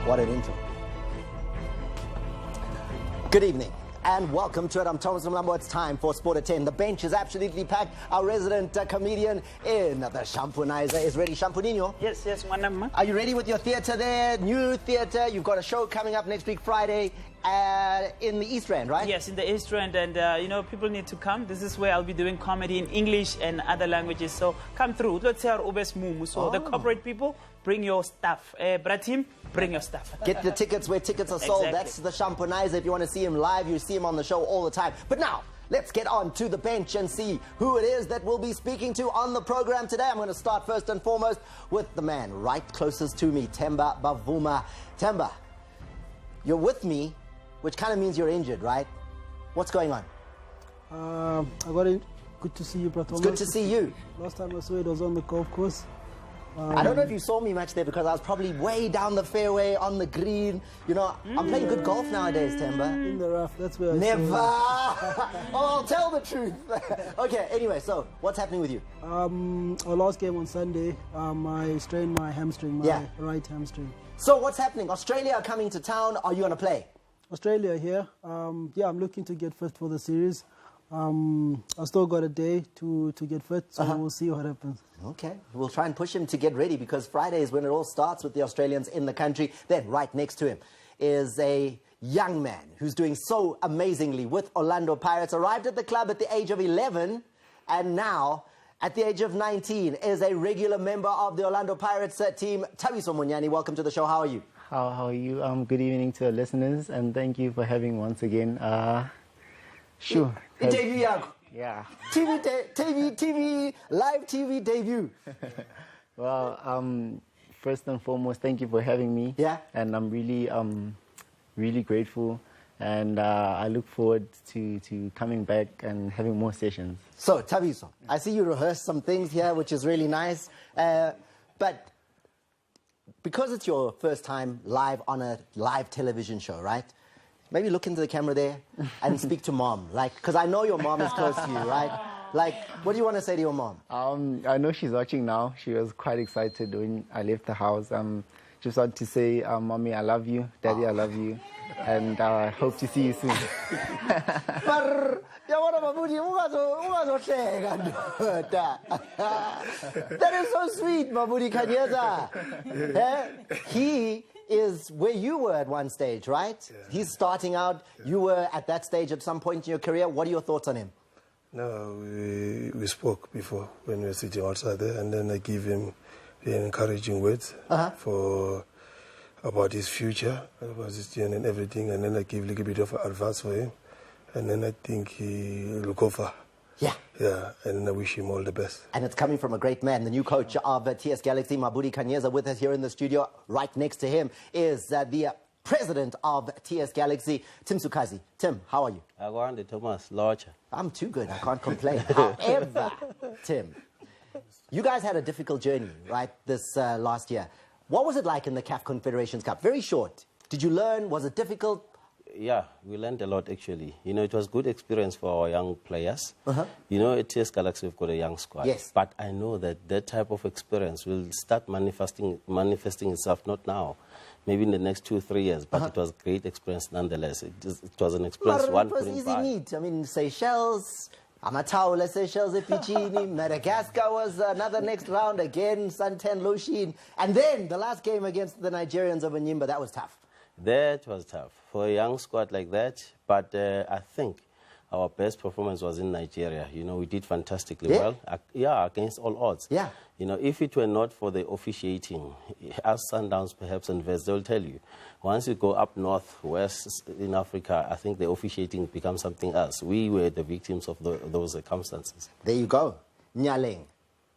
What an intro. Good evening and welcome to it. I'm Thomas Mlambo. It's time for Sport at 10. The bench is absolutely packed. Our resident comedian in the Shampunizer is ready. Shampunino. Yes, Manama. Are you ready with your theatre there? New theatre. You've got a show coming up next week, Friday, in the East Rand, right? Yes, in the East Rand. And, people need to come. This is where I'll be doing comedy in English and other languages. So come through. Let's hear Ubes Mumu. So the corporate people, bring your stuff. Bratim, bring your stuff. Get the tickets where tickets are sold. Exactly. That's the Shampunizer. If you want to see him live, you see him on the show all the time. But now, let's get on to the bench and see who it is that we'll be speaking to on the program today. I'm going to start first and foremost with the man right closest to me, Temba Bavuma. Temba, you're with me, which kind of means you're injured, right? What's going on? I got it. Good to see you, brother. It's good to see you. Last time I saw it was on the golf course. I don't know if you saw me much there because I was probably way down the fairway on the green. You know, I'm playing good golf nowadays, Temba. In the rough, that's where I Never. saw Oh, tell the truth. Okay, anyway, so what's happening with you? Our last game on Sunday, I strained my hamstring, my right hamstring. So what's happening? Australia are coming to town. Are you going to play? Australia here. I'm looking to get fit for the series. I still got a day to get fit, so we'll see what happens. Okay, we'll try and push him to get ready because Friday is when it all starts with the Australians in the country. Then right next to him is a young man who's doing so amazingly with Orlando Pirates. Arrived at the club at the age of 11 and now at the age of 19 is a regular member of the Orlando Pirates team. Thabiso Monyane, welcome to the show. How are you? How are you? Good evening to the listeners and thank you for having me once again. Sure. Debut, yeah. live TV debut. Well, first and foremost, thank you for having me. Yeah. And I'm really grateful. And I look forward to coming back and having more sessions. So, Thabiso, I see you rehearse some things here, which is really nice. But because it's your first time live on a live television show, right? Maybe look into the camera there and speak to mom, like, because I know your mom is close to you, right? Like, what do you want to say to your mom? I know she's watching now. She was quite excited when I left the house. Just want to say, Mommy, I love you. Daddy, I love you. And I hope to see you soon. That is so sweet, Mabudi Kanyeza. He is where you were at one stage, right? Yeah. He's starting out. Yeah. You were at that stage at some point in your career. What are your thoughts on him? No, we spoke before when we were sitting outside there, and then I give him the encouraging words about his future, about his journey and everything, and then I give a little bit of advice for him, and then I think he will go far. Yeah. Yeah, and I wish him all the best. And it's coming from a great man, the new coach of TS Galaxy, Mabudi Kanyeza, with us here in the studio. Right next to him is the president of TS Galaxy, Tim Sukazi. Tim, how are you? I go on the Thomas Lodge. I'm too good. I can't complain. However, Tim, you guys had a difficult journey, right, this last year. What was it like in the CAF Confederations Cup? Very short. Did you learn? Was it difficult? Yeah, we learned a lot, actually. You know, it was good experience for our young players. You know, at TS Galaxy, we've got a young squad. Yes. But I know that type of experience will start manifesting itself, not now, maybe in the next 2-3 years. But it was great experience nonetheless. It was an experience one couldn't buy. It was easy meat. I mean, Seychelles, Amataula, Seychelles, Fiji, Madagascar was another next round again, Santen Lushin. And then the last game against the Nigerians of Enyimba, that was tough. That was tough for a young squad like that, but I think our best performance was in Nigeria. You know, we did fantastically well. Yeah, against all odds. Yeah. You know, if it were not for the officiating, as Sundowns perhaps and West, they'll tell you, once you go up north, west in Africa, I think the officiating becomes something else. We were the victims of those circumstances. There you go. Nyaleng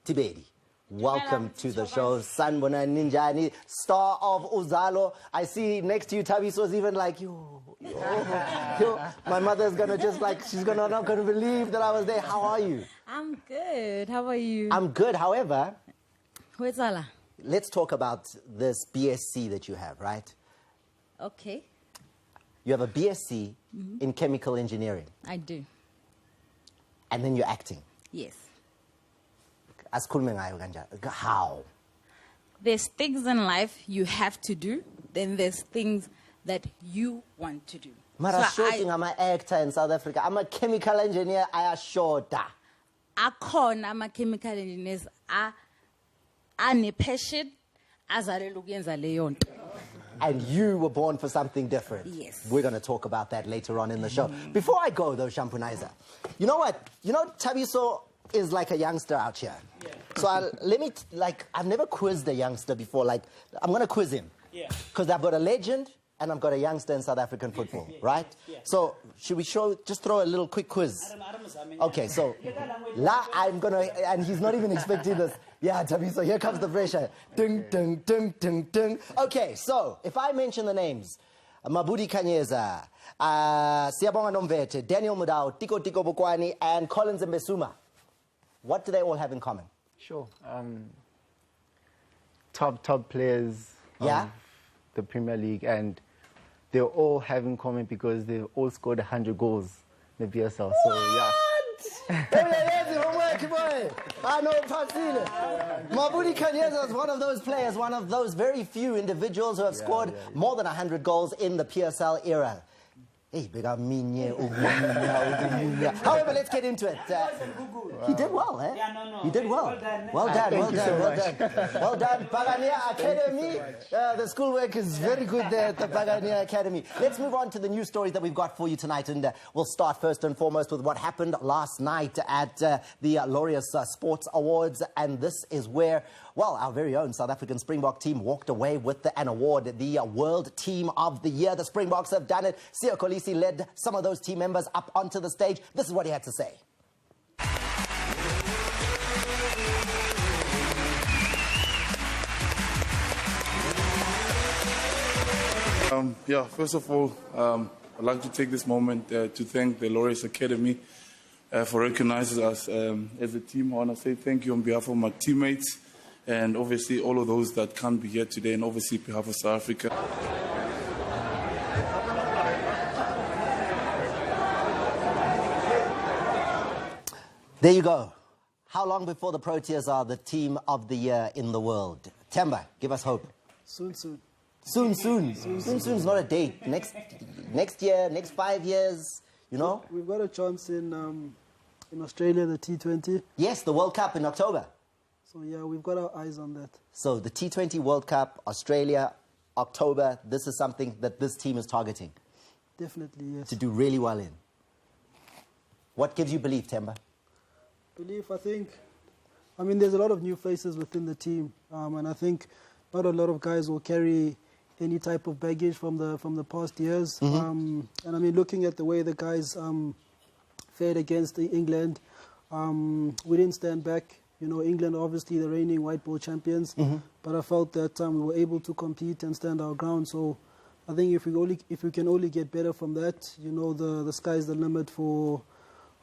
Tibedi. Welcome to the show, Sanbona Ninjani, star of Uzalo. I see next to you, Thabiso is even like, yo. My mother's gonna just like, she's not gonna believe that I was there. How are you? I'm good. How are you? I'm good. However, Huetsala. Let's talk about this BSc that you have, right? Okay. You have a BSc in chemical engineering. I do. And then you're acting. Yes. Asikhulume ngayo kanjani? How? there's things in life you have to do, then there's things that you want to do. Mara So shooting, I'm an actor in South Africa. I'm a chemical engineer. I shorter. akhona ama-chemical engineers ane-passion azalelwe ukuyenza leyo nto. And you were born for something different. Yes. We're going to talk about that later on in the show. Before I go, though, Shampunaiza, you know what? You know, Thabiso is like a youngster out here. Yeah. So I've never quizzed a youngster before. Like, I'm going to quiz him. Yeah. Because I've got a legend and I've got a youngster in South African football, right? Yeah. So should we just throw a little quick quiz? Okay, so I'm going to, and he's not even expecting this. Yeah, Thabiso, here comes the pressure. Ding, ding, ding, ding, ding. Okay, so if I mention the names, Mabudi Kanyeza, Siyabonga Nomvete, Daniel Mudau, Tiko Bokwani, and Collins Mbesuma, what do they all have in common? Sure. Top players Yeah? of the Premier League, and they all have in common because they all scored 100 goals in the PSL. So, yeah. I know Pasile. Mabudi Kanyeza is one of those players, one of those very few individuals who have scored more than 100 goals in the PSL era. Hey, however, let's get into it. He did well, eh? Yeah, no. He did well. Well done. Well done. Pagania Academy. The schoolwork is very good there at the Pagania Academy. Let's move on to the news stories that we've got for you tonight. And we'll start first and foremost with what happened last night at the Laureus Sports Awards. And this is where, well, our very own South African Springbok team walked away with an award, the World Team of the Year. The Springboks have done it. Siya Kolisi led some of those team members up onto the stage. This is what he had to say. First of all, I'd like to take this moment to thank the Laureus Academy for recognizing us as a team. I want to say thank you on behalf of my teammates and obviously all of those that can't be here today, and obviously on behalf of South Africa. There you go. How long before the Proteas are the team of the year in the world? Temba, give us hope. Soon. Soon's not a date. Next year, next 5 years, you know? We've got a chance in Australia, the T20. Yes, the World Cup in October. So, yeah, we've got our eyes on that. So the T20 World Cup, Australia, October, this is something that this team is targeting. Definitely, yes. To do really well in. What gives you belief, Temba? Belief, I mean, there's a lot of new faces within the team. And I think not a lot of guys will carry any type of baggage from the past years. And I mean, looking at the way the guys fared against England, we didn't stand back. You know, England obviously the reigning white ball champions, but I felt that we were able to compete and stand our ground. So I think if we can only get better from that, you know, the sky's the limit for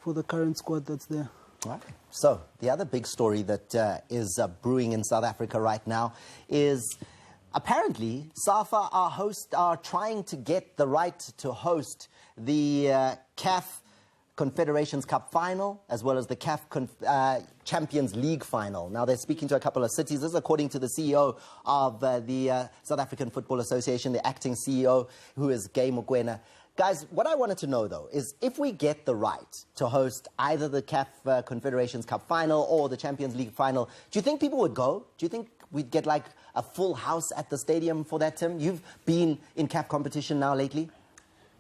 the current squad that's there. Right. So the other big story that is brewing in South Africa right now is apparently SAFA are trying to get the right to host the CAF Confederations Cup final as well as the CAF Champions League final. Now they're speaking to a couple of cities. This is according to the CEO of the South African Football Association, the acting CEO, who is Gay Mokoena. Guys, what I wanted to know, though, is if we get the right to host either the CAF Confederations Cup final or the Champions League final, do you think people would go? Do you think we'd get, like, a full house at the stadium for that, Tim? You've been in CAF competition now lately?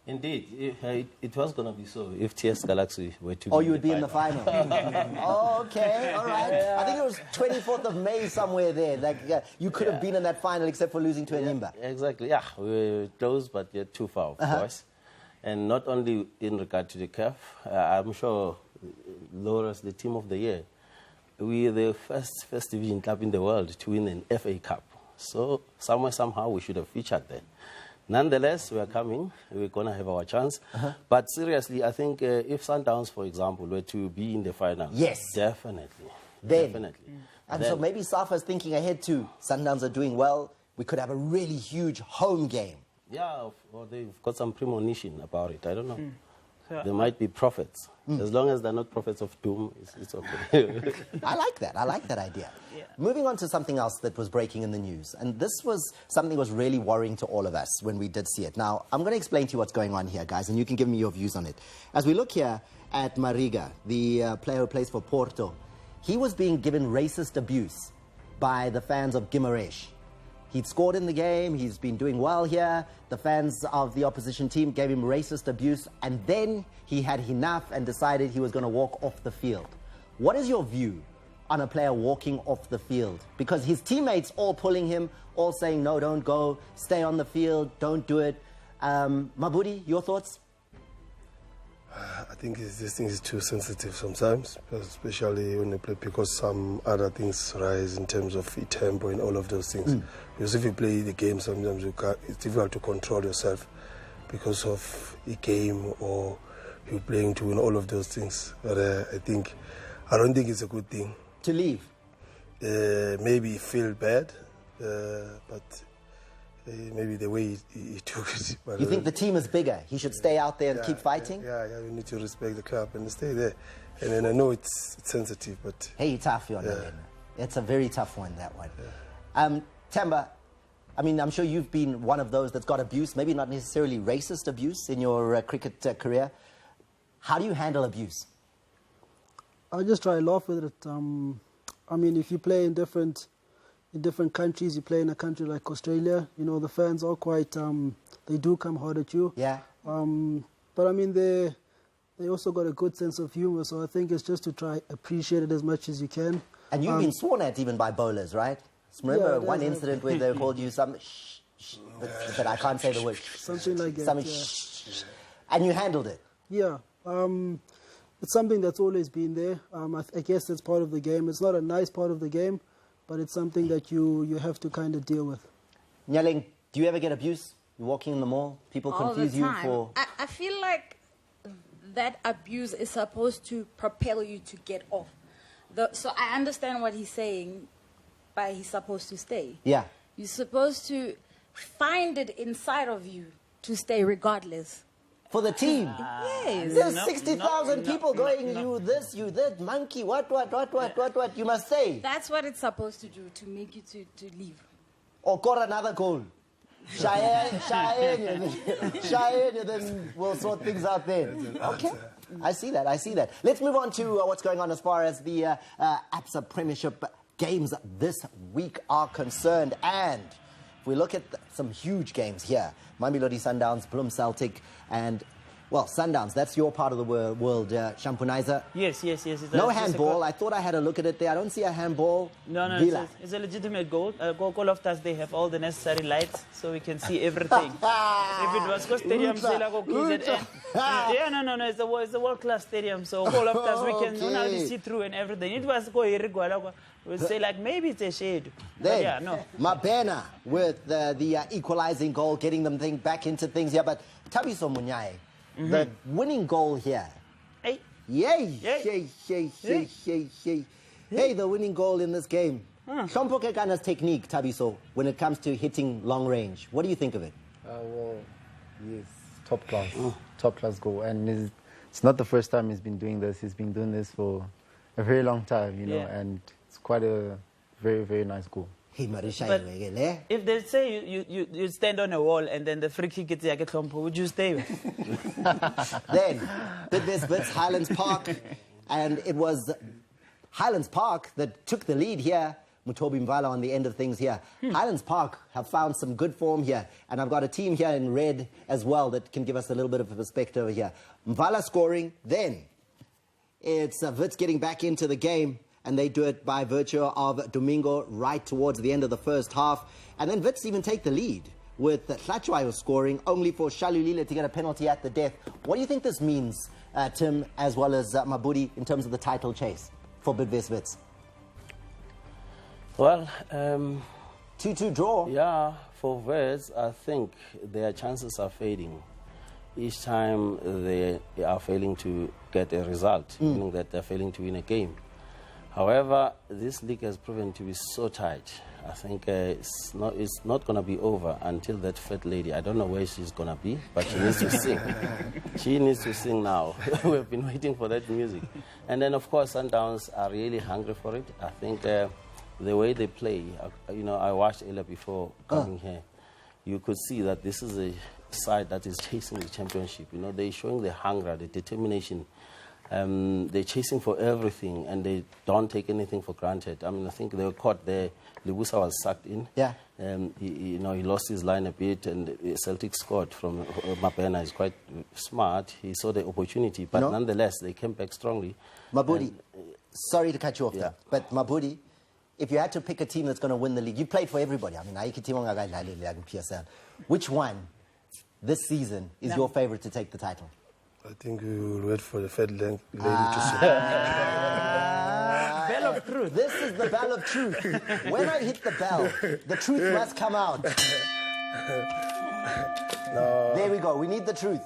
Indeed. It was going to be so if TS Galaxy were to be you would be in the final. Oh, okay, all right. Yeah. I think it was 24th of May somewhere there. Like, you could have been in that final except for losing to Enyimba. Exactly, yeah. We were close, but yet too far, of course. And not only in regard to the CAF, I'm sure Laureus, the team of the year, we are the first division club in the world to win an FA Cup. So somehow we should have featured there. Nonetheless, we are coming. We're going to have our chance. But seriously, I think if Sundowns, for example, were to be in the final, yes, definitely. And so maybe SAFA is thinking ahead too. Sundowns are doing well. We could have a really huge home game. Yeah, or they've got some premonition about it. I don't know. There might be prophets. As long as they're not prophets of doom, it's okay. I like that. I like that idea. Yeah. Moving on to something else that was breaking in the news. And this was something that was really worrying to all of us when we did see it. Now, I'm going to explain to you what's going on here, guys, and you can give me your views on it. As we look here at Mariga, the player who plays for Porto, he was being given racist abuse by the fans of Guimarães. He'd scored in the game, he's been doing well here. The fans of the opposition team gave him racist abuse, and then he had enough and decided he was going to walk off the field. What is your view on a player walking off the field? Because his teammates all pulling him, all saying, no, don't go, stay on the field, don't do it. Mabudi, your thoughts? I think this thing is too sensitive sometimes, especially when you play, because some other things rise in terms of tempo and all of those things. Because if you play the game, sometimes it's difficult to control yourself because of a game or you're playing to win, all of those things. But I don't think it's a good thing. To leave? Maybe feel bad, but maybe the way he took it. You think the team is bigger? He should stay out there and keep fighting? Yeah, you need to respect the club and stay there. And then I know it's sensitive, but... Hey, tough, it's a very tough one, that one. Yeah. Temba, I mean, I'm sure you've been one of those that's got abuse, maybe not necessarily racist abuse in your cricket career. How do you handle abuse? I just try to laugh with it. I mean, if you play in different countries, you play in a country like Australia, you know, the fans are quite, they do come hard at you. Yeah. But I mean, they also got a good sense of humor, so I think it's just to try appreciate it as much as you can. And you've been sworn at even by bowlers, right? Remember one incident where they called you some but I can't say the word. Something like that, yeah. And you handled it? Yeah. It's something that's always been there. I guess it's part of the game. It's not a nice part of the game, but it's something that you have to kind of deal with. Nyaling, do you ever get abuse? You're walking in the mall, people confuse you for... I feel like that abuse is supposed to propel you to get off. So I understand what he's saying, but he's supposed to stay. Yeah. You're supposed to find it inside of you to stay regardless. For the team? Yes. There's 60,000 people going, you this, you that, monkey, what, you must say. That's what it's supposed to do, to make you to leave. Or score another goal. Shine, then we'll sort things out there. Okay, I see that. Let's move on to what's going on as far as the ABSA Premiership games this week are concerned. And if we look at some huge games here, Mamelodi Sundowns, Bloem Celtic, and, well, Sundowns, that's your part of the world, Shampunizer. Yes. No handball. I thought I had a look at it there. I don't see a handball. No, it's a legitimate goal. Goal of us, they have all the necessary lights, so we can see everything. If it was go stadium, say like KZN. No, it's a world-class stadium, so all of us, we can only see through and everything. It was go here, we'll say like maybe it's a shade. Then, yeah, no. Mabena with the equalizing goal, getting them back into things here. But Thabiso Monyane, the winning goal here. Hey. Yay! Hey, the winning goal in this game. Shompo Kekana's technique, Thabiso, when it comes to hitting long range. What do you think of it? Well, yes, top class. Top class goal. And it's not the first time he's been doing this. He's been doing this for a very long time, you know, and it's quite a very, very nice goal. But if they say you stand on a wall and then the free kick gets would you stay? Then, Bidvest Highlands Park, and it was Highlands Park that took the lead here. Mutobi Mvala on the end of things here. Highlands Park have found some good form here, and I've got a team here in red as well that can give us a little bit of a perspective over here. Mvala scoring, then it's Wits getting back into the game, and they do it by virtue of Domingo right towards the end of the first half. And then Wits even take the lead with Hlachwayo scoring, only for Shalulile to get a penalty at the death. What do you think this means, Tim, as well as Mabudi, in terms of the title chase for Bidvest Wits? Well, 2-2 draw. Yeah, for Wits, I think their chances are fading. Each time they are failing to get a result, meaning that they're failing to win a game. However, this league has proven to be so tight. I think it's not going to be over until that fat lady, I don't know where she's going to be, but she needs to sing. She needs to sing now. We've been waiting for that music. And then, of course, Sundowns are really hungry for it. I think the way they play, I watched earlier before coming here. You could see that this is a side that is chasing the championship. They're showing the hunger, the determination. They're chasing for everything, and they don't take anything for granted. I mean, I think they were caught there. Libusa was sucked in. Yeah. He lost his line a bit, and Celtic scored from Mapena. He's quite smart. He saw the opportunity, but nonetheless, they came back strongly. Mabudi, sorry to cut you off there, but Mabudi, if you had to pick a team that's going to win the league, you played for everybody. I mean, PSL. Which one this season is your favorite to take the title? I think we will wait for the fat lady to sing. Bell of truth. This is the bell of truth. When I hit the bell, the truth must come out. There we go. We need the truth.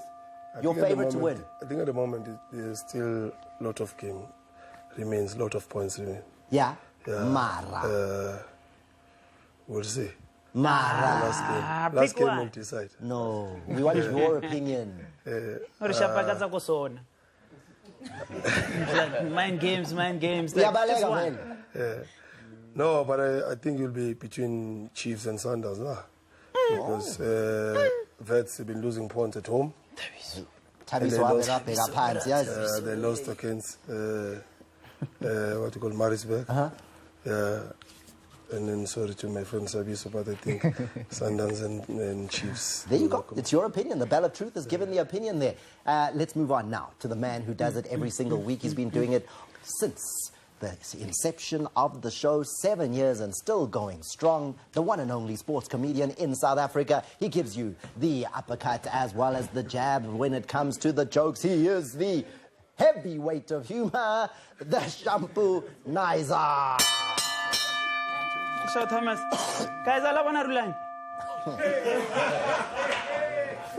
Your favorite to win. I think at the moment there's still a lot of game remains, a lot of points remain. Yeah? Mara. We'll see. Mara. Last game will decide. No, we want your opinion. Mind games. No, but I think it'll be between Chiefs and Sundowns now. Because Vets have been losing points at home. Thabiso they lost against what you call Marisburg. And then, sorry to my friend Thabiso, but I think Sundowns and Chiefs. There you go. It's your opinion. The Bell of Truth has given the opinion there. Let's move on now to the man who does it every single week. He's been doing it since the inception of the show, 7 years and still going strong. The one and only sports comedian in South Africa. He gives you the uppercut as well as the jab when it comes to the jokes. He is the heavyweight of humor, the shampoo Nizer. So Thomas, guys,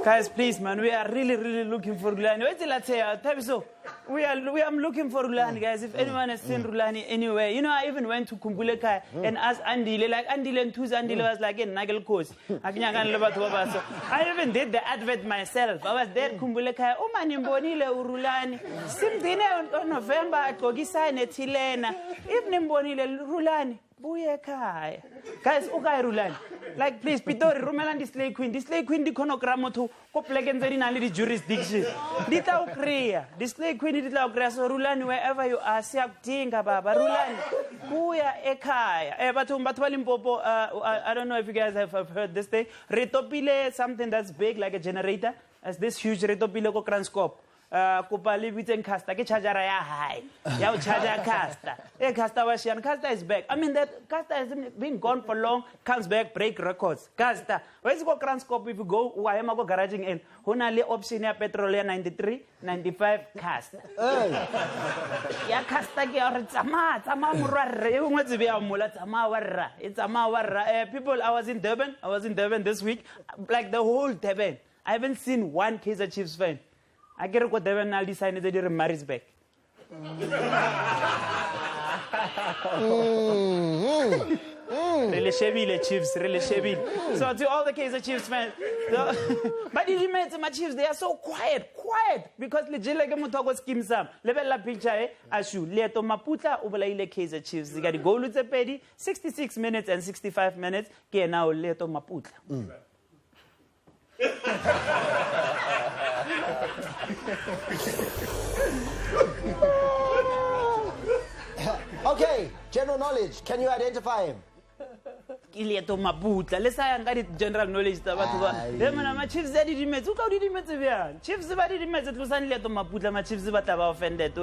guys, please, man, we are really looking for Rulani. I'm looking for Rulani, guys. If anyone has seen Rulani anywhere, I even went to Kumbuleka and asked Andile, like Andile and Tuz Andile was like a Nagel course. I even did the advert myself. I was there, Kumbuleka, oh man, Nimbonile Rulani. Simdine on November, Kogisa Netilena. If Nimbonile Rulani. Guys, okay, Rulani. Like, please, Pitori, Rumelan display queen, di konogramoto, koplegenzerin the jurisdiction. Dita ukria, display queen, dita ukria, so Rulani, wherever you are, siak tinga baba, Rulani, buya ekaya. Limpopo, I don't know if you guys have heard this thing. Retopile, something that's big, like a generator, as this huge retopile ko transcope. Kupali within Casta, get charger high. Yao charger Casta. Casta was Casta is back. I mean, that Casta has been gone for long, comes back, break records. Casta. Where's go Transcope if you go? Why am I go garaging in? Hunali option petroleum 93, 95 Casta. Ya Casta get Tama Murra. What's the Mula Tamawarra? It's Amawarra. People, I was in Durban this week, like the whole Durban. I haven't seen one Kaizer Chiefs fan. I get what Devon Naldi signed the Maris back. Really Chevy, Chiefs, really Chevy. So to all the Kaizer Chiefs fans, but the mates, my Chiefs, they are so quiet, because legit mutoko scheme sam. Level la picture, ashu leto maputa ubalaile Kaizer Chiefs. They got the goal with the pedi, 66 minutes and 65 minutes. Ke now leto maputa. Okay, general knowledge. Can you identify him? Ilieto maputa. Let's say I got general knowledge. My Chiefs did it. Who did it? Chiefs did it. Lusan Leto maputa. My Chiefs did offended.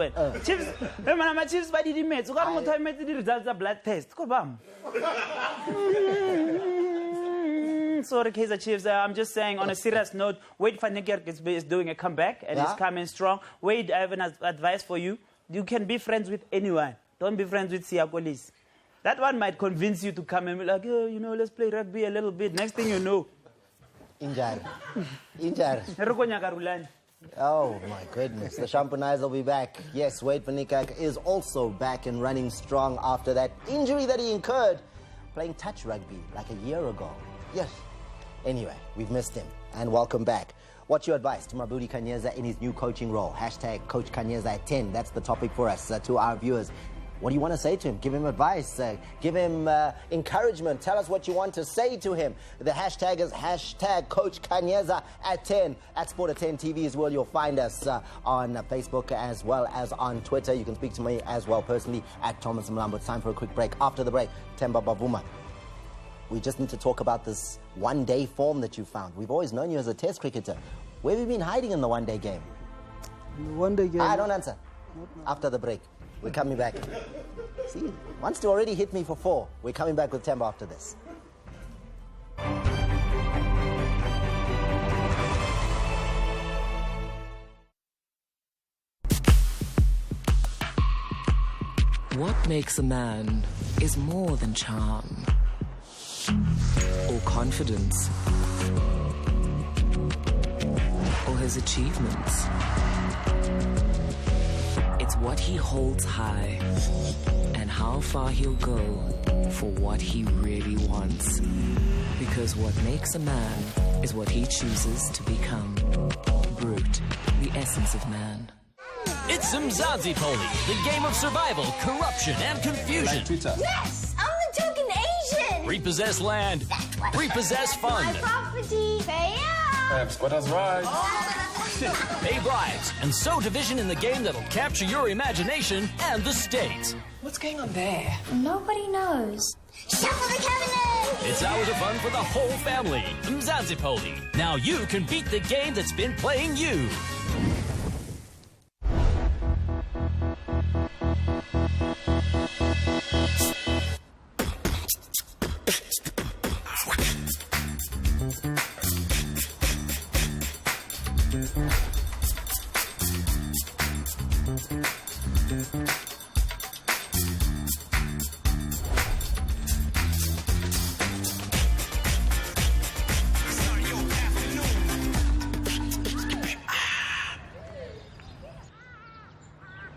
Chiefs. My Chiefs did it. So got time the results of blood test. Go bam. Sorry, Kaizer Chiefs. I'm just saying, on a serious note, Wade van Niekerk is doing a comeback and he's coming strong. Wade, I have an advice for you. You can be friends with anyone. Don't be friends with Siakolis. That one might convince you to come and be like, oh, let's play rugby a little bit. Next thing you know. Injar. Oh, my goodness. The Shampunais will be back. Yes, Wade van Niekerk is also back and running strong after that injury that he incurred playing touch rugby like a year ago. Yes. Anyway, we've missed him. And welcome back. What's your advice to Mabudi Kanyeza in his new coaching role? Hashtag Coach Kanyeza at 10. That's the topic for us, to our viewers. What do you want to say to him? Give him advice. Give him encouragement. Tell us what you want to say to him. The hashtag is hashtag Coach Kanyeza at 10. At Sport at 10 TV is where you'll find us on Facebook as well as on Twitter. You can speak to me as well personally at Thomas Mlambo. It's time for a quick break. After the break, Temba Bavuma. We just need to talk about this one-day form that you found. We've always known you as a test cricketer. Where have you been hiding in the one-day game? In the one-day game? I don't answer. After the break. We're coming back. See, wants to already hit me for 4. We're coming back with Temba after this. What makes a man is more than charm or confidence or his achievements. It's what he holds high and how far he'll go for what he really wants. Because what makes a man is what he chooses to become. Brute, the essence of man. It's Mzansi Poli, the game of survival, corruption, and confusion. Yes! I'm the token Asian! Repossess land. Repossess fun. My property. Pay up! Squatters' rights. Pay bribes, and sow division in the game that'll capture your imagination and the state. What's going on there? Nobody knows. Shuffle the cabinet! It's hours of fun for the whole family. Mzansi Poli. Now you can beat the game that's been playing you.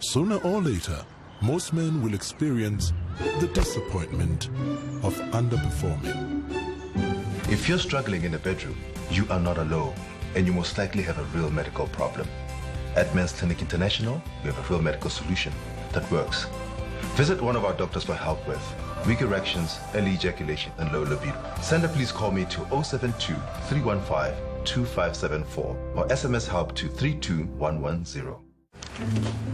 Sooner or later, most men will experience the disappointment of underperforming. If you're struggling in a bedroom, you are not alone, and you most likely have a real medical problem. At Men's Clinic International, we have a real medical solution that works. Visit one of our doctors for help with weak erections, early ejaculation, and low libido. Send a please call me to 072 315 2574 or SMS help to 32110.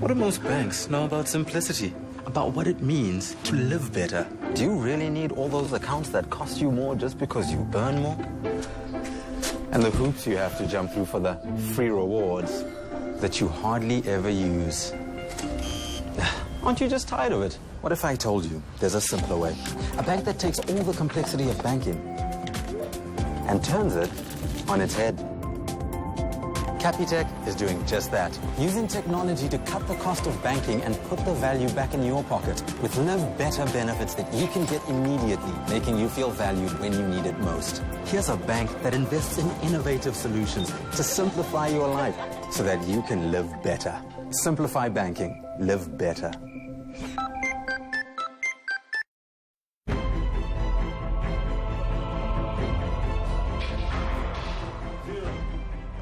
What do most banks know about simplicity? About what it means to live better? Do you really need all those accounts that cost you more just because you earn more? And the hoops you have to jump through for the free rewards that you hardly ever use. Aren't you just tired of it? What if I told you there's a simpler way? A bank that takes all the complexity of banking and turns it on its head. Capitec is doing just that, using technology to cut the cost of banking and put the value back in your pocket with Live Better benefits that you can get immediately, making you feel valued when you need it most. Here's a bank that invests in innovative solutions to simplify your life so that you can live better. Simplify banking. Live better.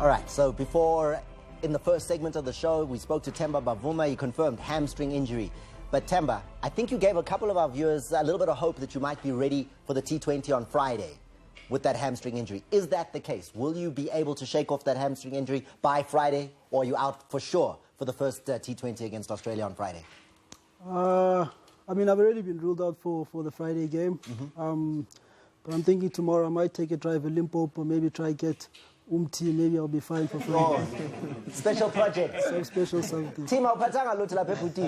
All right, so before, in the first segment of the show, we spoke to Temba Bavuma. He confirmed hamstring injury. But Temba, I think you gave a couple of our viewers a little bit of hope that you might be ready for the T20 on Friday with that hamstring injury. Is that the case? Will you be able to shake off that hamstring injury by Friday, or are you out for sure for the first T20 against Australia on Friday? I mean, I've already been ruled out for the Friday game. But I'm thinking tomorrow I might take a drive to Limpopo, maybe try get Umti, maybe I'll be fine for Friday. Oh, special project. Some special something. Team Patanga Lutla Peputi.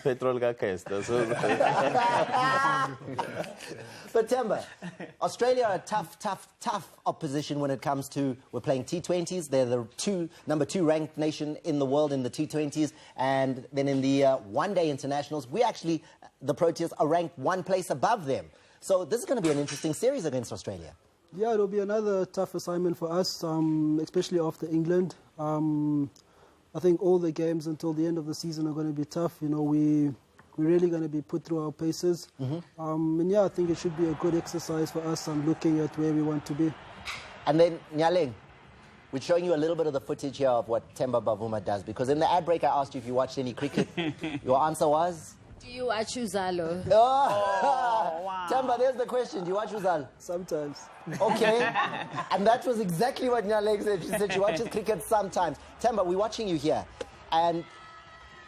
Petrol But Temba, Australia are a tough opposition when it comes to, we're playing T20s. They're the number two ranked nation in the world in the T20s. And then in the one-day internationals, we actually, the Proteas are ranked one place above them. So this is going to be an interesting series against Australia. Yeah, it'll be another tough assignment for us, especially after England. I think all the games until the end of the season are going to be tough. You know, we're really going to be put through our paces. And yeah, I think it should be a good exercise for us. I'm looking at where we want to be. And then, Nyaleng, we're showing you a little bit of the footage here of what Temba Bavuma does, because in the ad break I asked you if you watched any cricket. Your answer was? Do you watch Uzalo? Oh, wow. Temba, there's the question. Do you watch Uzalo? Sometimes. Okay. And that was exactly what Nyaleng said. She said she watches cricket sometimes. Temba, we're watching you here. And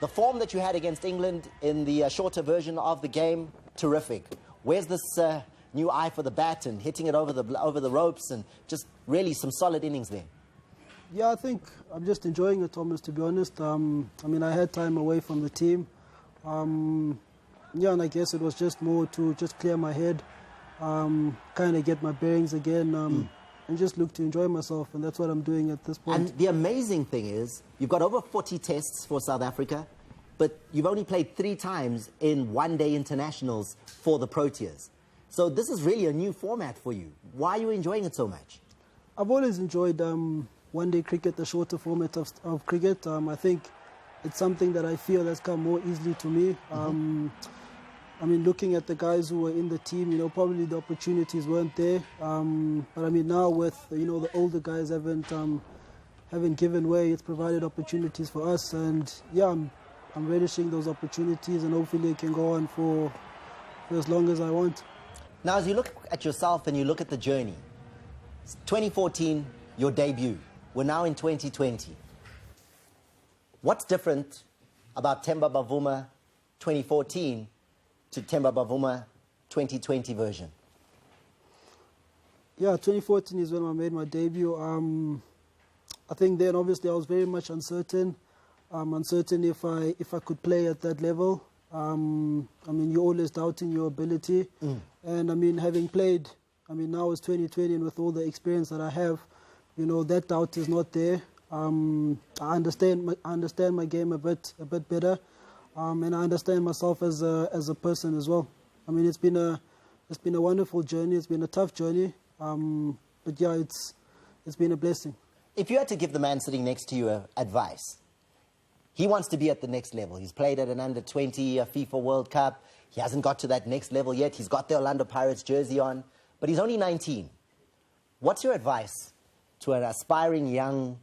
the form that you had against England in the shorter version of the game, terrific. Where's this new eye for the bat and hitting it over the ropes and just really some solid innings there? Yeah, I think I'm just enjoying it, Thomas, to be honest. I mean, I had time away from the team. Yeah, and I guess it was just more to just clear my head, kind of get my bearings again, and just look to enjoy myself, and that's what I'm doing at this point. And the amazing thing is, you've got over 40 tests for South Africa, but you've only played 3 times in one-day internationals for the Proteas. So this is really a new format for you. Why are you enjoying it so much? I've always enjoyed one-day cricket, the shorter format of cricket. I think it's something that I feel has come more easily to me. I mean, looking at the guys who were in the team, you know, probably the opportunities weren't there. But I mean, now with, you know, the older guys haven't given way, it's provided opportunities for us. And yeah, I'm relishing those opportunities, and hopefully it can go on for as long as I want. Now, as you look at yourself and you look at the journey, 2014, your debut. We're now in 2020. What's different about Temba Bavuma 2014 to Temba Bavuma 2020 version? Yeah, 2014 is when I made my debut. I think then obviously I was very much uncertain. Uncertain if I could play at that level. I mean, you're always doubting your ability. And I mean, having played, I mean, now it's 2020, and with all the experience that I have, you know, that doubt is not there. I understand my game a bit better, and I understand myself as a person as well. I mean, it's been a wonderful journey. It's been a tough journey, but yeah, it's been a blessing. If you had to give the man sitting next to you advice, he wants to be at the next level. He's played at an under-20 FIFA World Cup. He hasn't got to that next level yet. He's got the Orlando Pirates jersey on, but he's only 19. What's your advice to an aspiring young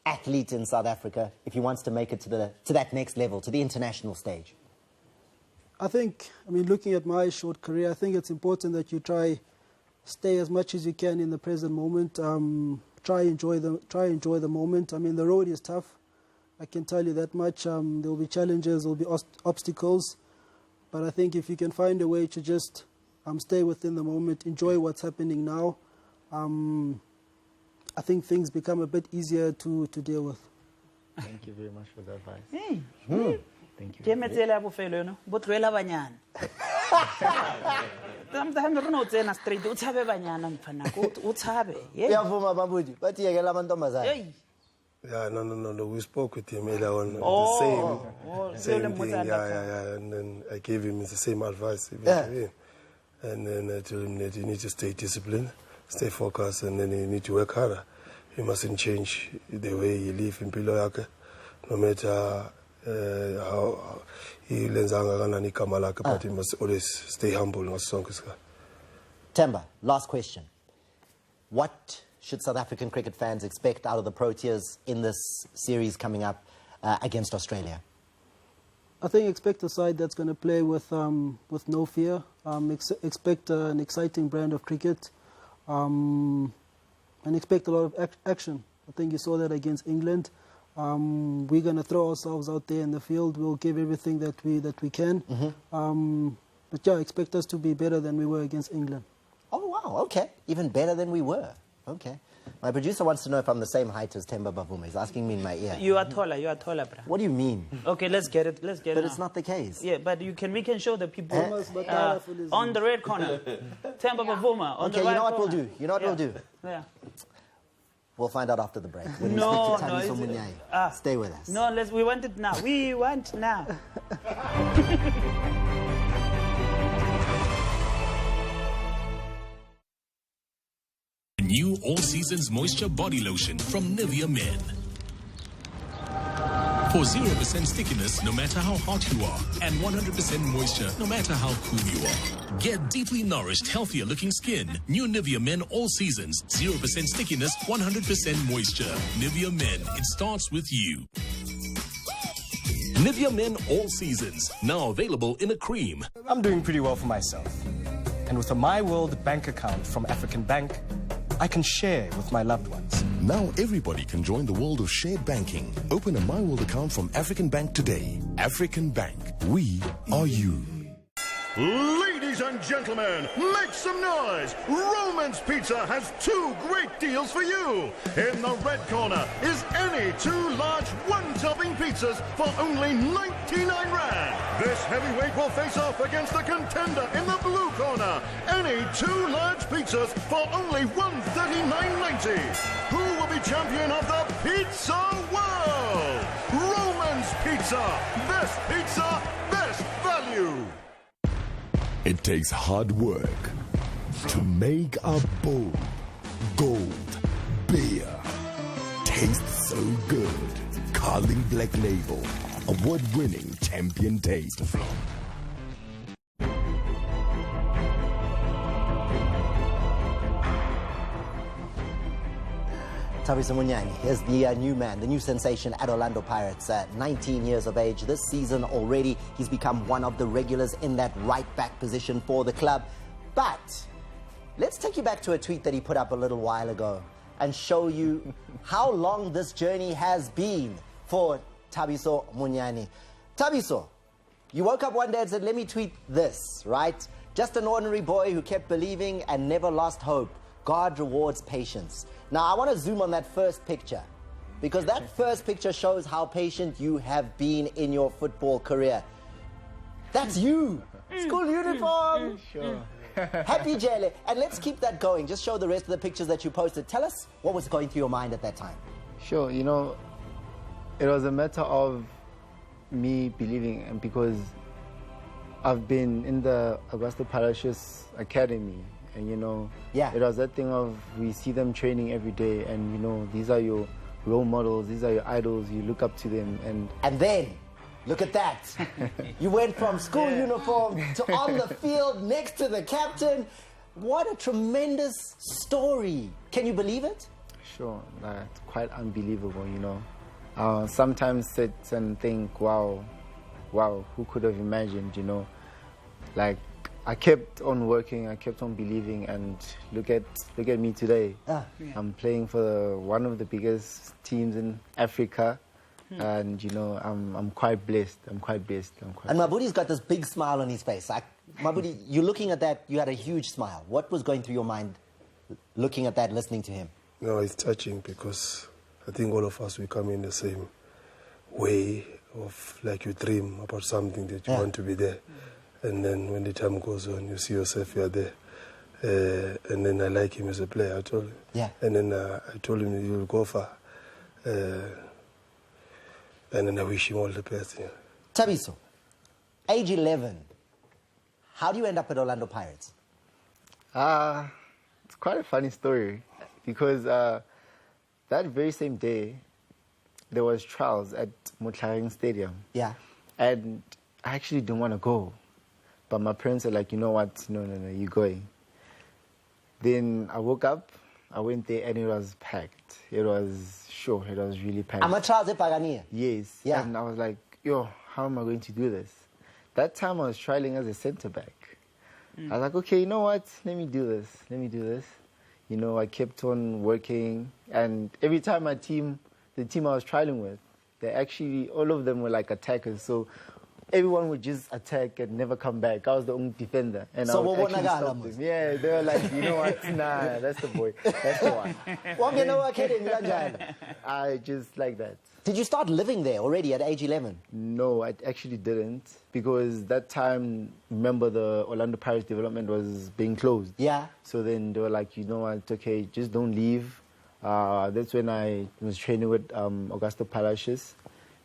athlete in South Africa if he wants to make it to that next level, to the international stage? I think, I mean, looking at my short career, I think it's important that you try stay as much as you can in the present moment. Try enjoy the moment. I mean, the road is tough. I can tell you that much. There will be challenges, there will be obstacles, but I think if you can find a way to just stay within the moment, enjoy what's happening now, I think things become a bit easier to deal with. Thank you very much for the advice. Hey. Thank you. Yeah, no. We spoke with him earlier on. Same thing. Yeah. And then I gave him the same advice. And then I told him that he needs to stay disciplined, stay focused, and then he needs to work harder. He mustn't change the way he lives in Piloyake, no matter how he learns Kamalaka, but he must always stay humble. Temba, last question. What should South African cricket fans expect out of the Proteas in this series coming up against Australia? I think expect a side that's going to play with no fear. Expect an exciting brand of cricket, and expect a lot of action. I think you saw that against England. We're going to throw ourselves out there in the field. We'll give everything that we can. But yeah, expect us to be better than we were against England. Oh wow! Okay, even better than we were. Okay. My producer wants to know if I'm the same height as Temba Bavuma. He's asking me in my ear. You are taller, bro. What do you mean? Okay, let's get it. But it's not the case. Yeah, but we can show the people on the red corner. Temba Bavuma on the right corner. Okay, you know what we'll do? You know what we'll do? Yeah. We'll find out after the break. When No, we speak to Thabiso Monyane. Stay with us. No, we want it now. We want now. new all-seasons moisture body lotion from Nivea Men. For 0% stickiness no matter how hot you are, and 100% moisture no matter how cool you are. Get deeply nourished, healthier looking skin. New Nivea Men All Seasons. 0% stickiness, 100% moisture. Nivea Men, it starts with you. Nivea Men All Seasons, now available in a cream. I'm doing pretty well for myself. And with a My World bank account from African Bank, I can share with my loved ones. Now everybody can join the world of shared banking. Open a My World account from African Bank today. African Bank, we are you. Ladies and gentlemen, make some noise! Roman's Pizza has two great deals for you. In the red corner is any two large one-topping pizzas for only 99 Rand. This heavyweight will face off against the contender in the blue corner. Any two large pizzas for only 139.90. Who will be champion of the pizza world? Roman's Pizza. Best pizza, best value. It takes hard work to make a bold, gold beer taste so good. Carling Black Label, award-winning champion taste. Thabiso Monyane is the new man, the new sensation at Orlando Pirates. 19 years of age this season already. He's become one of the regulars in that right-back position for the club. But let's take you back to a tweet that he put up a little while ago and show you how long this journey has been for Thabiso Monyane. Thabiso, you woke up one day and said, let me tweet this, right? Just an ordinary boy who kept believing and never lost hope. God rewards patience. Now, I want to zoom on that first picture because that first picture shows how patient you have been in your football career. That's you. School uniform. Sure. Happy jelly. And let's keep that going. Just show the rest of the pictures that you posted. Tell us what was going through your mind at that time. Sure, you know, it was a matter of me believing, and because I've been in the Augusto Palacios Academy, and you know, yeah, it was that thing of we see them training every day, and you know, these are your role models, these are your idols, you look up to them, and then look at that. You went from school uniform to on the field next to the captain. What a tremendous story. Can you believe it? Sure, it's quite unbelievable, you know. Sometimes sit and think, wow, who could have imagined, you know? Like, I kept on working, I kept on believing, and look at me today. I'm playing for one of the biggest teams in Africa, and you know, I'm quite blessed. And Mabudi's got this big smile on his face. Like, Mabudi, you're looking at that, you had a huge smile. What was going through your mind looking at that, listening to him? No, it's touching because I think all of us, we come in the same way of, like, you dream about something that you want to be there. And then when the time goes on, you see yourself, you're there. And then I like him as a player, I told him. Yeah. And then I told him he will go far. And then I wish him all the best. Yeah. Thabiso, age 11, how do you end up at Orlando Pirates? It's quite a funny story because that very same day, there was trials at Motlaring Stadium. Yeah. And I actually didn't want to go. But my parents are like, you know what, no, you're going. Then I woke up, I went there, and it was packed. It was really packed. I'm a child at Pagania. Yes. Yeah. And I was like, how am I going to do this? That time I was trialing as a centre-back. I was like, okay, you know what, let me do this. You know, I kept on working, and every time the team I was trialing with, they actually, all of them were like attackers, so everyone would just attack and never come back. I was the only defender. And so I would actually stop them. Yeah, they were like, you know what? Nah, that's the boy. That's the one. I just like that. Did you start living there already at age 11? No, I actually didn't. Because that time, remember, the Orlando Pirates development was being closed. Yeah. So then they were like, you know what? Okay, just don't leave. That's when I was training with Augusto Palacios.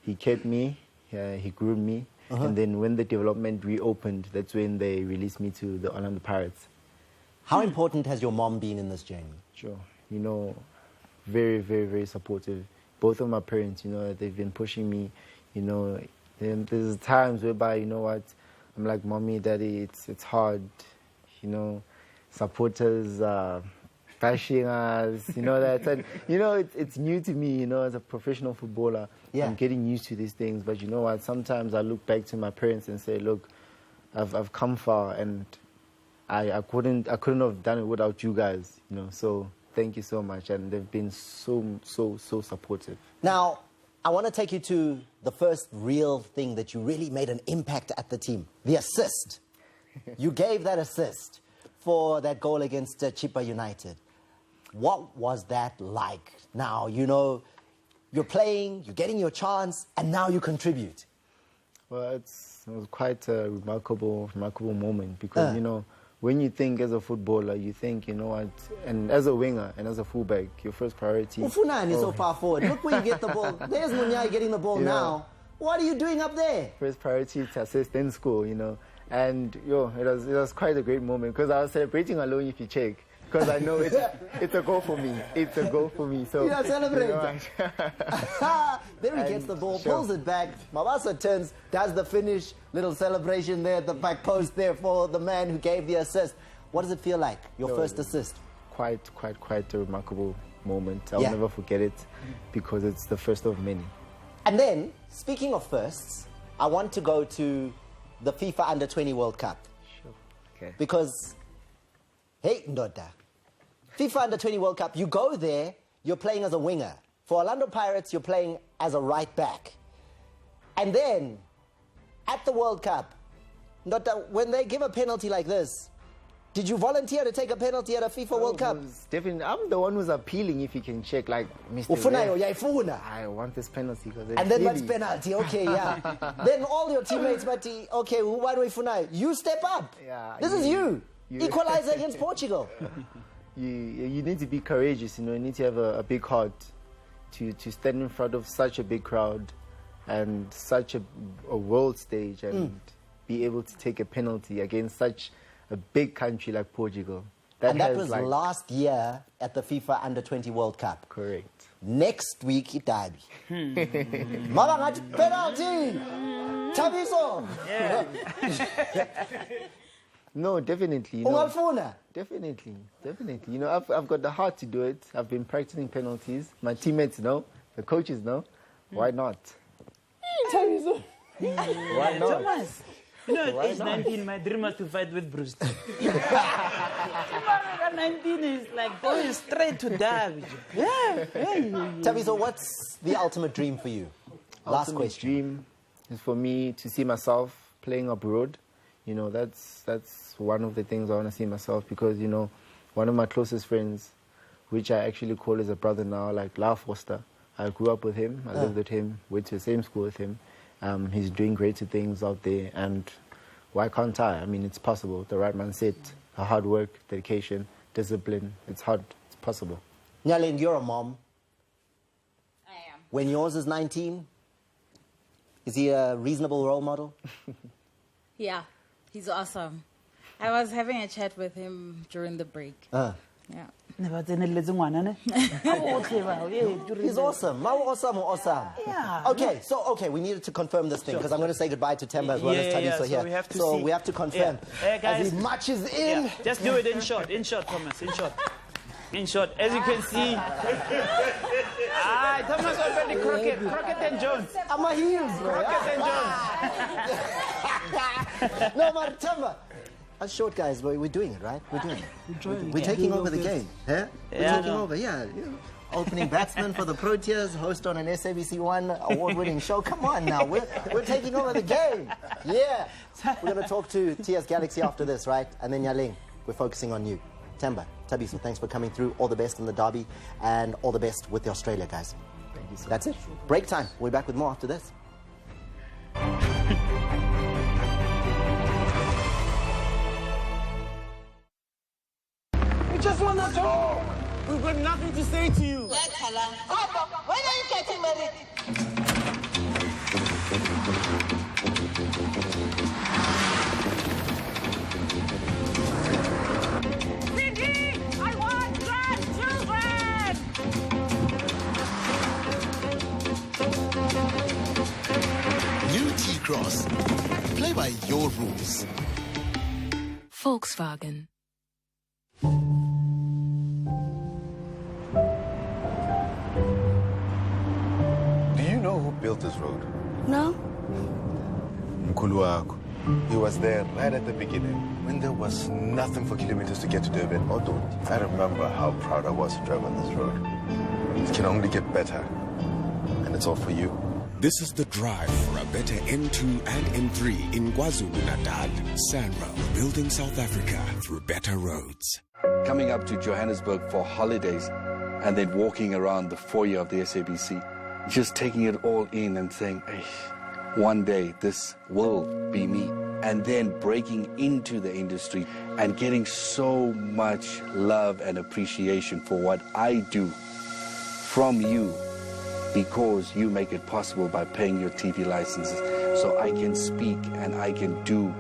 He kept me. He groomed me. And then when the development reopened, that's when they released me to the Orlando Pirates. How important has your mom been in this journey? Sure. you know, very, very, very supportive. Both of my parents, you know, they've been pushing me, you know. Then there's times whereby, you know what, I'm like, Mommy, Daddy, it's hard, you know, supporters bashing us, you know that. And, you know, it's new to me, you know, as a professional footballer. Yeah. I'm getting used to these things. But you know what, sometimes I look back to my parents and say, look, I've come far, and I couldn't have done it without you guys, you know. So thank you so much, and they've been so supportive. Now, I want to take you to the first real thing that you really made an impact at the team, the assist. You gave that assist for that goal against Chippa United. What was that like? Now, you know, you're playing, you're getting your chance, and now you contribute. Well, it was quite a remarkable moment because, you know, when you think as a footballer, you think, you know what, and as a winger and as a fullback, your first priority... Ufunani is so far forward. Look where you get the ball. There's Monyane getting the ball now. What are you doing up there? First priority to assist in school, you know. And, it was quite a great moment because I was celebrating alone, if you check. Because I know it's a goal for me. It's a goal for me. So, you are celebrating. You know, there he gets the ball, pulls it back. Mabasa turns, does the finish. Little celebration there at the back post there for the man who gave the assist. What does it feel like, your first assist? Quite a remarkable moment. I'll never forget it because it's the first of many. And then, speaking of firsts, I want to go to the FIFA Under-20 World Cup. Sure. Okay. Because, hey, Ndoda, FIFA Under-20 World Cup, you go there, you're playing as a winger. For Orlando Pirates, you're playing as a right back. And then, at the World Cup, Ndoda, when they give a penalty like this, did you volunteer to take a penalty at a FIFA World Cup? Definitely. I'm the one who's appealing, if you can check, like, Mr. I want this penalty. And then what's penalty? Okay, yeah. Then all your teammates, okay, why do we funai? You step up. Yeah, this is you. Equalizer against Portugal. You need to be courageous, you know. You need to have a big heart to stand in front of such a big crowd and such a world stage and be able to take a penalty against such a big country like Portugal. That was last year at the FIFA Under-20 World Cup. Correct. Next week, it derby. Mama, penalty! Thabiso! No, definitely. You know, definitely. You know, I've got the heart to do it. I've been practicing penalties. My teammates know. The coaches know. Why not? Why not? Thomas, you know, at age 19, my dream was to fight with Bruce. 19 is like going straight to derby. Thabiso, what's the ultimate dream for you? Last question. Dream is for me to see myself playing abroad. You know, that's one of the things I want to see myself because, you know, one of my closest friends, which I actually call as a brother now, like La Foster, I grew up with him, I lived with him, went to the same school with him. He's doing greater things out there, and why can't I? I mean, it's possible. The right mindset, hard work, dedication, discipline, it's possible. Nyaling, you're a mom. I am. When yours is 19, is he a reasonable role model? Yeah, he's awesome. I was having a chat with him during the break. Yeah. He's awesome. Awesome. Yeah. Okay, we needed to confirm this thing because I'm going to say goodbye to Temba as well as Thabiso here. We have to confirm. Hey, guys, as he marches in. Just do it in short, Thomas, in short. As you can see. Thomas already Crockett and Jones. I'm my heels, bro. Crockett and Jones. No, man, Temba. Us short guys, we're doing it, right? We're doing it. We're taking over the game. We're taking over, Opening batsman for the Proteas, host on an SABC One award-winning show. Come on now, we're taking over the game. Yeah. We're going to talk to TS Galaxy after this, right? And then Nyaling, we're focusing on you. Temba, Thabiso, thanks for coming through. All the best in the derby and all the best with the Australia guys. Thank you so much. That's it. Break time. We'll be back with more after this. We just want to talk. We've got nothing to say to you. When are you getting married? Sydney, I want grandchildren. by your rules. Volkswagen. Do you know who built this road? No? Mkhulu wakho. He was there right at the beginning, when there was nothing for kilometers to get to Durban. I remember how proud I was to drive on this road. It can only get better, and it's all for you. This is the drive for a better N2 and N3 in KwaZulu-Natal. SANRAL, building South Africa through better roads. Coming up to Johannesburg for holidays and then walking around the foyer of the SABC, just taking it all in and saying, hey, one day this will be me. And then breaking into the industry and getting so much love and appreciation for what I do from you, because you make it possible by paying your TV licenses, so I can speak and I can do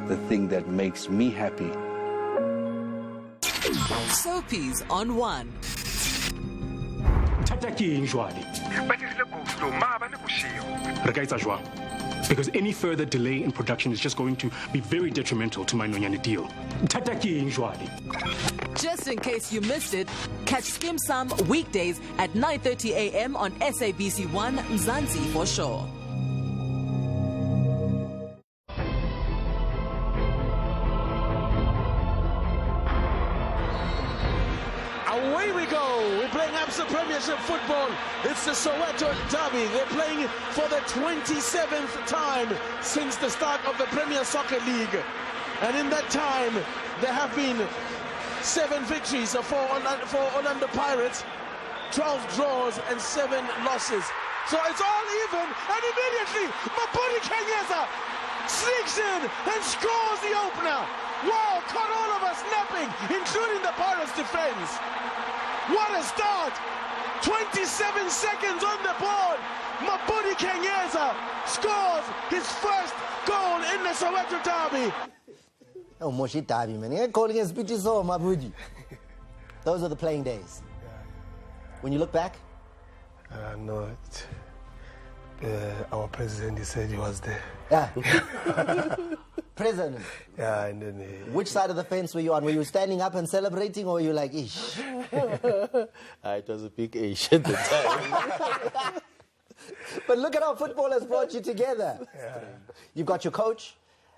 the thing that makes me happy. Soapies on One. Because any further delay in production is just going to be very detrimental to my Nonyane deal. Just in case you missed it, catch Skim Sam weekdays at 9:30 a.m. on SABC 1 Mzansi for sure. Away we go. We're playing ABSA Premiership football. It's the Soweto Derby. They're playing for the 27th time since the start of the Premier Soccer League. And in that time, there have been 7 victories for Orlando Pirates, 12 draws and 7 losses. So it's all even, and immediately Mabudi Kanyeza sneaks in and scores the opener. Wow, caught all of us napping, including the Pirates defense. What a start! 27 seconds on the board. Mabudi Kanyeza scores his first goal in the Soweto Derby. Oh, Moshi Derby, man. You're calling it Spitiso, Mabudi. Those are the playing days. When you look back? No, our president, he said he was there. Yeah. President? Yeah, and then... Which side of the fence were you on? Were you standing up and celebrating, or were you like, ish? It was a big ish at the time. But look at how football has brought you together. Yeah. You've got your coach,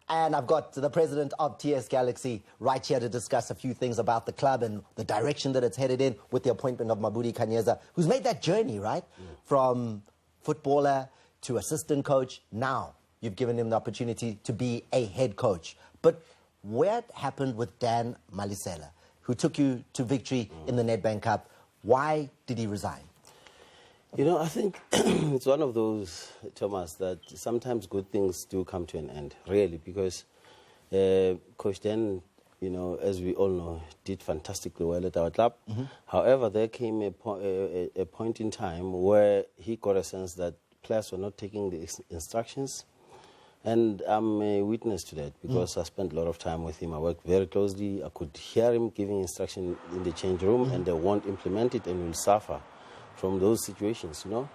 and I've got the president of TS Galaxy right here to discuss a few things about the club and the direction that it's headed in with the appointment of Mabudi Kanyeza, who's made that journey, right? From footballer to assistant coach. Now you've given him the opportunity to be a head coach. But what happened with Dan Malisela, who took you to victory in the Nedbank Cup? Why did he resign? You know, I think it's one of those, Thomas, that sometimes good things do come to an end, really, because Coach Dan, you know, as we all know, did fantastically well at our club. However, there came a point in time where he got a sense that players were not taking the instructions. And I'm a witness to that, because I spent a lot of time with him. I worked very closely. I could hear him giving instruction in the change room, and they won't implement it and will suffer from those situations, you know.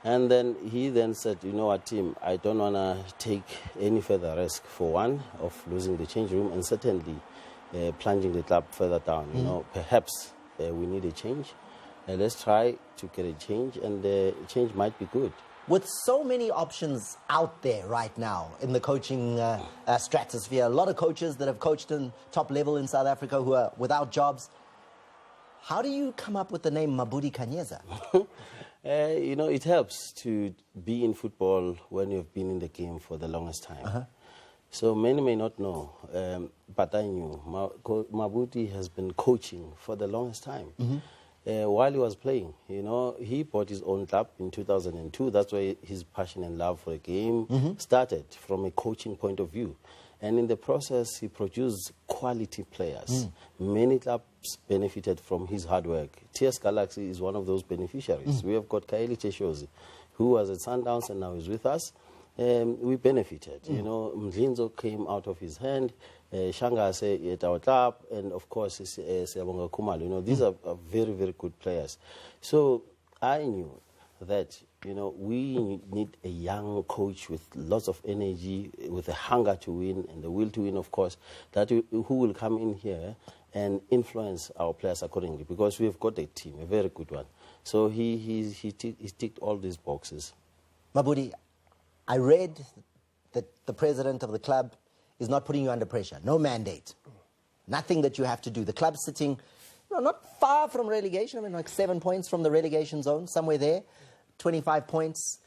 And then he then said, you know what, team, I don't want to take any further risk, for one, of losing the change room, and certainly plunging the club further down. You know, perhaps we need a change. Let's try to get a change, and the change might be good. With so many options out there right now in the coaching stratosphere, a lot of coaches that have coached in top level in South Africa who are without jobs, how do you come up with the name Mabudi Kanyeza? You know, it helps to be in football when you've been in the game for the longest time. So many may not know, but I knew. Mabudi has been coaching for the longest time. While he was playing, you know, he bought his own club in 2002. That's where his passion and love for the game started, from a coaching point of view. And in the process, he produced quality players. Many clubs benefited from his hard work. TS Galaxy is one of those beneficiaries. We have got Kaeli Teshozi, who was at Sundowns and now is with us. We benefited. You know, Mdlinzo came out of his hand. Shangase at our club, and of course, Siyabonga Khumalo. You know, these are very, very good players. So I knew that You know, we need a young coach with lots of energy, with a hunger to win and the will to win, of course, who will come in here and influence our players accordingly, because we've got a team, a very good one. So he ticked all these boxes. Mabudi, I read that the president of the club is not putting you under pressure. No mandate. Nothing that you have to do. The club's sitting, not far from relegation. I mean, like 7 points from the relegation zone, somewhere there. 25 points.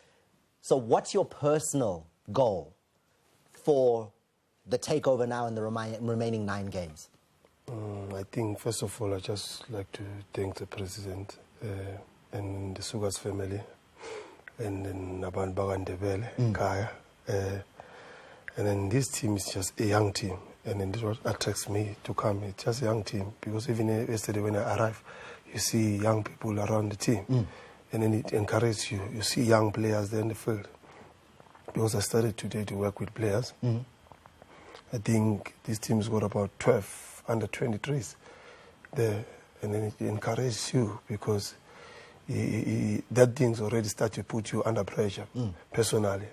So what's your personal goal for the takeover now in the remaining 9 games? I think, first of all, I'd just like to thank the president and the Sugas family and then Naban Bagandebele, Kaya. And then this team is just a young team. And then this is what attracts me to come. It's just a young team. Because even yesterday when I arrived, you see young people around the team. And then it encourages you. You see young players there in the field. Because I started today to work with players. I think this team's got about 12 under 23s there. And then it encourages you because that thing's already started to put you under pressure, personally.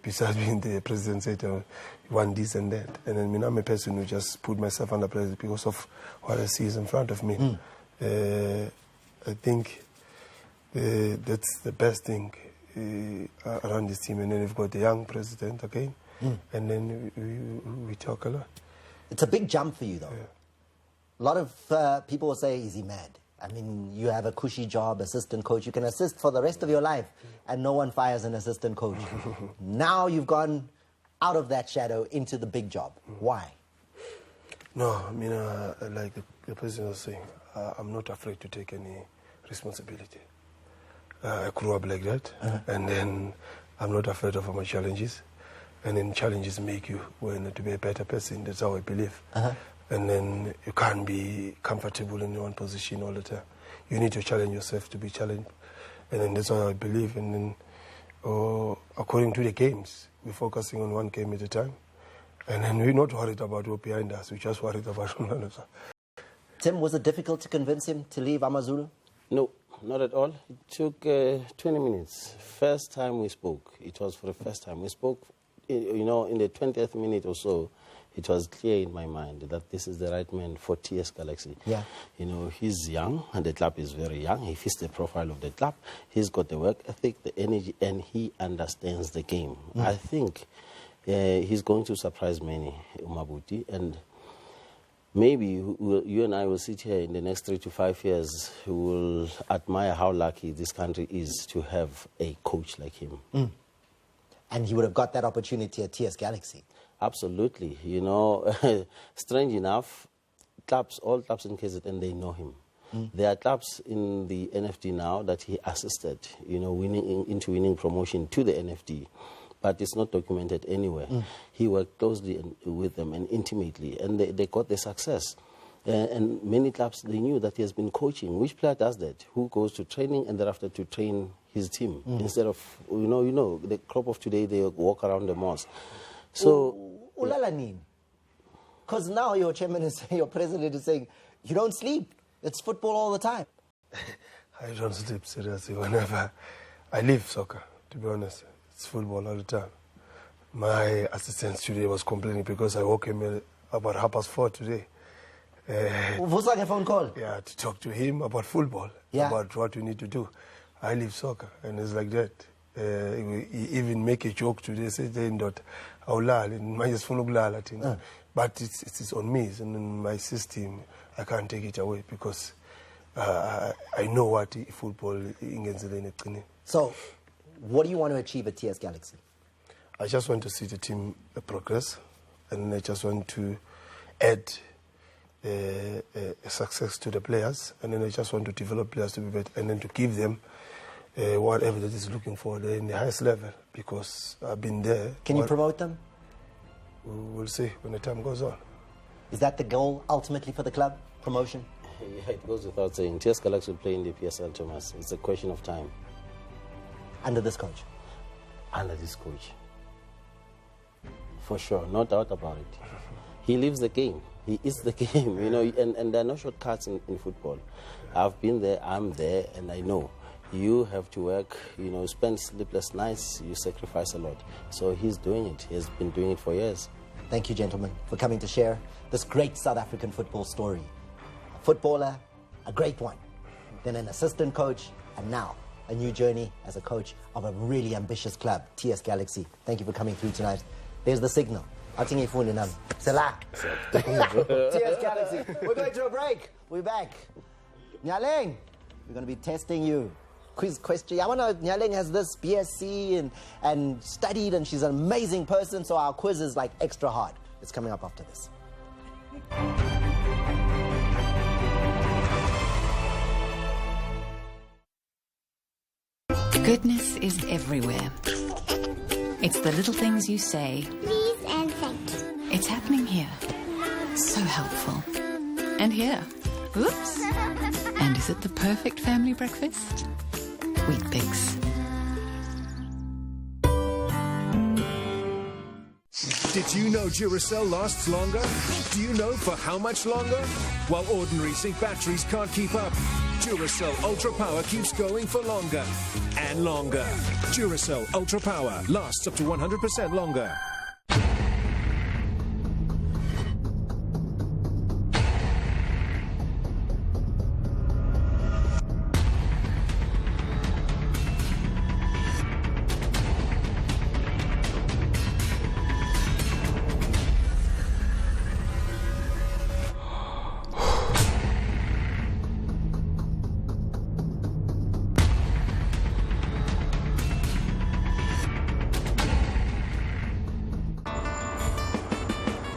Besides being the president said, you want this and that. And then I'm a person who just put myself under pressure because of what I see is in front of me. I think that's the best thing around this team. And then we've got the young president again. And then we talk a lot. It's a big jump for you, though. A lot of people will say, is he mad? I mean, you have a cushy job, assistant coach. You can assist for the rest of your life, and no one fires an assistant coach. Now you've gone out of that shadow into the big job. Why? No, I mean, like the president was saying, I'm not afraid to take any responsibility. I grew up like that, and then I'm not afraid of my challenges. And then challenges make you to be a better person. That's how I believe. And then you can't be comfortable in one position all the time. You need to challenge yourself to be challenged. And then that's how I believe. And then according to the games, we're focusing on one game at a time. And then we're not worried about what's behind us. We're just worried about one another. Tim, was it difficult to convince him to leave AmaZulu? No, not at all. It took 20 minutes. First time we spoke, it was for the first time. We spoke, you know, in the 20th minute or so, it was clear in my mind that this is the right man for TS Galaxy. Yeah. You know, he's young, and the club is very young. He fits the profile of the club. He's got the work ethic, the energy, and he understands the game. I think he's going to surprise many, Umabuti, and maybe you and I will sit here in the next 3 to 5 years who will admire how lucky this country is to have a coach like him. And he would have got that opportunity at TS Galaxy. Absolutely. You know, strange enough, all clubs in KZN, they know him. There are clubs in the NFD now that he assisted, you know, winning promotion to the NFD. But it's not documented anywhere. He worked closely with them and intimately, and they got the success. And many clubs, they knew that he has been coaching. Which player does that? Who goes to training and thereafter to train his team? Instead of, you know, the crop of today, they walk around the mosque. So, Ulalanin. Because now your chairman is saying, your president is saying, you don't sleep. It's football all the time. I don't sleep, seriously. Whenever I live soccer, to be honest, it's football all the time. My assistant today was complaining because I woke him about 4:30 today. Was like a phone call? Yeah, to talk to him about football, about what we need to do. I live soccer, and it's like that. He even make a joke today, saying that but it's on me, it's in my system. I can't take it away because I know what football is. So, what do you want to achieve at TS Galaxy? I just want to see the team progress, and I just want to add success to the players, and then I just want to develop players to be better, and then to give them whatever that is looking for in the highest level, because I've been there. Can you promote them? We'll see when the time goes on. Is that the goal ultimately for the club? Promotion? Yeah, it goes without saying. TS Galaxy will play in the PSL, Thomas. It's a question of time. Under this coach? Under this coach. For sure, no doubt about it. He lives the game. He is the game, you know, and there are no shortcuts in football. I've been there, I'm there, and I know. you have to work, you know, spend sleepless nights, you sacrifice a lot. So he's doing it. He's been doing it for years. Thank you, gentlemen, for coming to share this great South African football story. A footballer, a great one, then an assistant coach, and now a new journey as a coach of a really ambitious club, TS Galaxy. Thank you for coming through tonight. There's the signal. TS Galaxy. We're going to a break. We're back. Nyaleng, we're going to be testing you. Quiz question. I want to know, Nyaleng has this BSc and studied, and she's an amazing person, so our quiz is like extra hard. It's coming up after this. Goodness is everywhere. It's the little things you say. Please and thank you. It's happening here. So helpful. And here. Oops. And is it the perfect family breakfast? Wheat Bix. Did you know Duracell lasts longer? Do you know for how much longer? While ordinary zinc batteries can't keep up, Duracell Ultra Power keeps going for longer and longer. Duracell Ultra Power lasts up to 100% longer.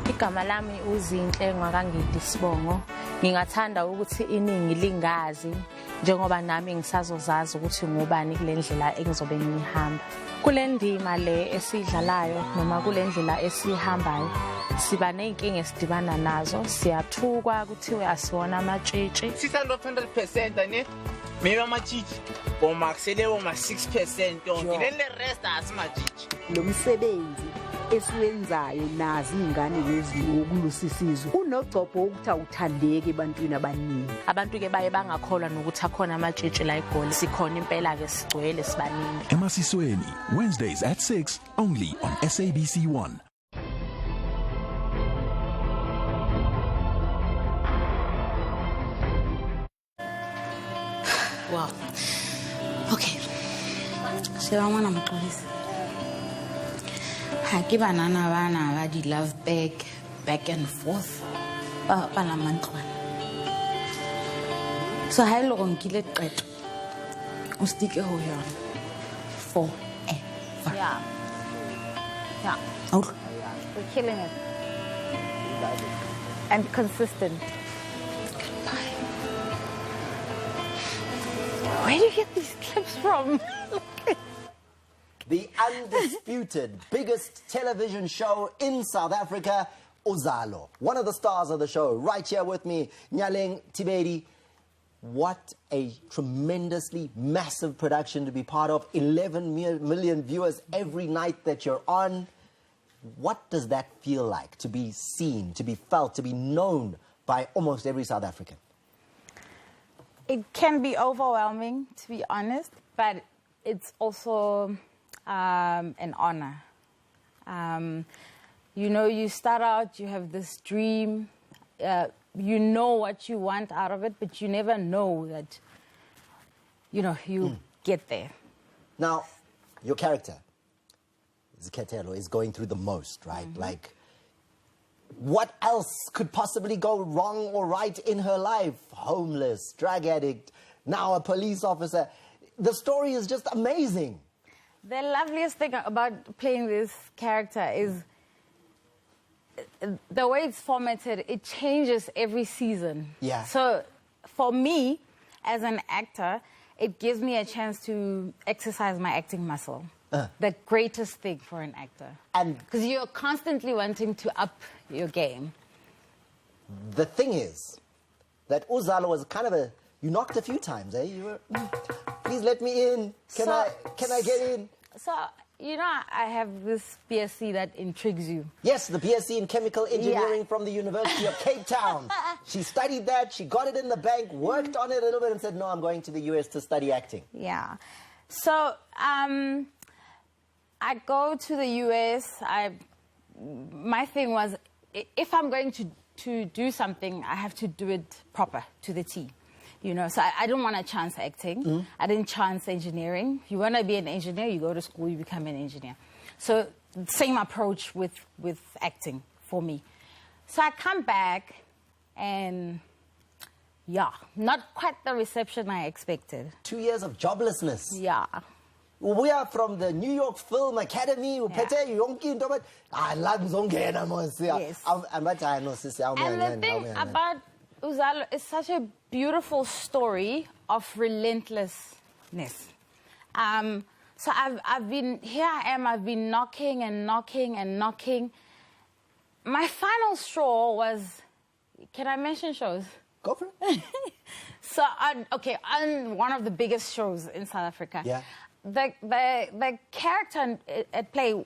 Igama lami uzinhle ngakangidi Sibongo. Ngingathanda ukuthi iningi lingazi njengoba nami ngisazozazi ukuthi ngubani kule ndlela engizobe ngihamba. Kule ndima le esidlalayo noma kule ndlela esihambayo siba nezinkinga esidibana nazo, siyathukwa kuthiwe asiwona amatshitshi. 600% ane maybe amatshitshi bomakusele boma 6% yonke le rest asimajitshi. Lo msebenzi esiwenzayo nazi ingane lezi okulusisizo unogcopho ukuthi awuthandeki ebantwini abaningi. Abantu ke baye bangakholwa nokuthi akhona amatshitshi la eGoli. Sikhona impela ke sigcwele sibaningi. Emasisweni, Wednesdays at 6 only on SABC 1. Wow. Okay. Siyabona mxolisi. Ha ke banana bana ba di love back and forth. Ba la mantlwana. So ha ile go nkile qeto. O stike ho yona. Forever. Yeah. Yeah. Oh. We're killing it. And consistent. Where do you get these clips from? The undisputed biggest television show in South Africa, Uzalo. One of the stars of the show, right here with me, Nyaleng Tibedi. What a tremendously massive production to be part of. 11 million viewers every night that you're on. What does that feel like, to be seen, to be felt, to be known by almost every South African? It can be overwhelming, to be honest, but it's also an honor. You know, you start out, you have this dream, you know what you want out of it, but you never know that, you know, you get there. Now, your character, Ziketelo, is going through the most, right? Like, what else could possibly go wrong or right in her life? Homeless, drug addict, now a police officer. The story is just amazing. The loveliest thing about playing this character is the way it's formatted, it changes every season. Yeah. So for me, as an actor, it gives me a chance to exercise my acting muscle. The greatest thing for an actor. And because you're constantly wanting to up your game. The thing is that Uzalo was kind of you knocked a few times, eh? You were, please let me in. Can I get in? So, you know, I have this BSc that intrigues you. Yes, the BSc in Chemical Engineering from the University of Cape Town. She studied that, she got it in the bank, worked on it a little bit and said, no, I'm going to the US to study acting. Yeah. So, I go to the US. My thing was, if I'm going to do something, I have to do it proper, to the T. You know, so I didn't want to chance acting. I didn't chance engineering. If you want to be an engineer, you go to school, you become an engineer. So same approach with acting for me. So I come back and, yeah, not quite the reception I expected. 2 years of joblessness. Yeah. We are from the New York Film Academy. Yes. And the thing about Uzalo is such a beautiful story of relentlessness. So I've been, here I am, I've been knocking and knocking and knocking. My final straw was, can I mention shows? Go for it. So, on one of the biggest shows in South Africa. Yeah. The character at play